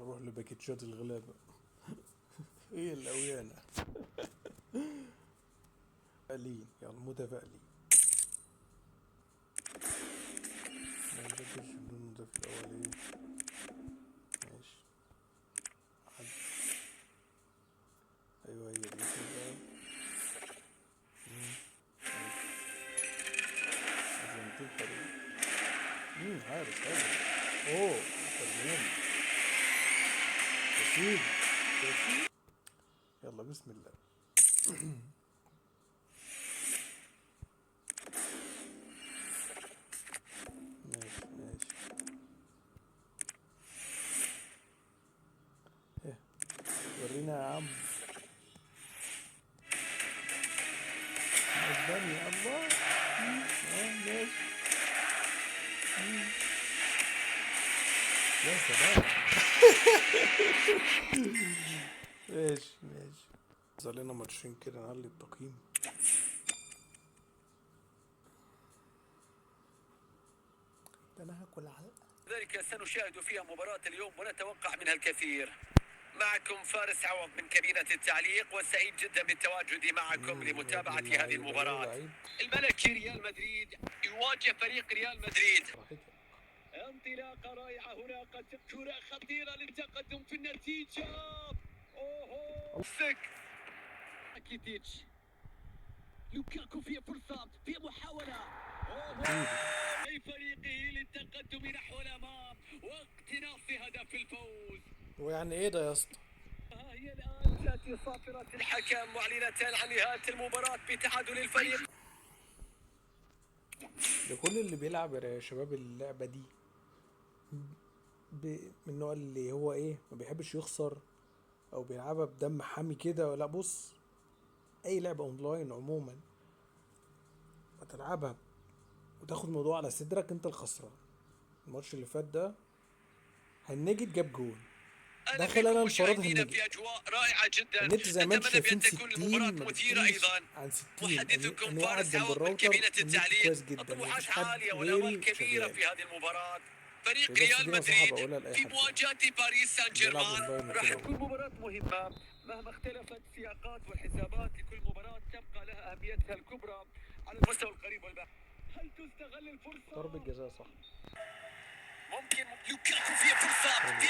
نروح لباكيتشات الغلابة. هي الأويانة. قليل يعني متفائلين. ما نذاكرش اللون ده في الأولين. ماشي. عد. أيوه هي دي كده. عزمتين حلوين. عارف. اوه تمام. تسيب. يلا بسم الله. ماشي. ايه ورينا يا عم. اسبانيا الله. ماشي. يا سلام. ماشي. صار لنا ماتشين كده نعلي التقييم. ده انا هاكل علقة. ذلك سنشاهد فيها مباراة اليوم ونتوقع منها الكثير. معكم فارس عوض من كابينة التعليق، وسعيد جدا بالتواجد معكم لمتابعة هذه المباراة. الملكي ريال مدريد يواجه فريق ريال مدريد. انطلاقة رائعة هنا، قد كرة خطيرة للتقدم في النتيجة. اوهو سك اكيتيتش. لوكاكو في فرصة، في محاولة. اوهو لفريقه للتقدم نحو الامام واقتناص هدف الفوز. ويعني ايه ده يا اسطى؟ ها هي الان تاتي صافرة الحكم معلنة عن نهاية المباراة بتعادل الفريق. لكل اللي بيلعب يا شباب اللعبة دي من النوع اللي هو ايه ما بيحبش يخسر او بيلعبها بدم حامي كده. لا بص، اي لعبة اونلاين عموما ما تلعبها وتاخد الموضوع على صدرك انت الخسران. الماتش اللي فات ده هنجد جاب جول، دخل انا انفراد هنجد في اجواء رائعه جدا. النت زي ما انتم نتمنى شايفين بان تكون المباراه 60 ما مثيره بتقلش ايضا. عن 60. محدثكم انا قاعد فارس جنب عوض من الراوتر كابينه والنت التعليق. كويس جدا، الطموحات مفيش حد عاليه والامال غيري كبيره شغال. في هذه المباراه. فريق بس ريال دي نصيحة مدريد بقولها لأي في حد مواجهه باريس سان بيلعب جيرمان. اونلاين راح وكده. تكون مباراه مهمه، مهما اختلفت السياقات والحسابات لكل مباراه تبقى لها اهميتها الكبرى على المستوى القريب والبعيد. هل تستغل الفرصه؟ ضربة جزاء صح. ممكن لوكاكو في فرصة في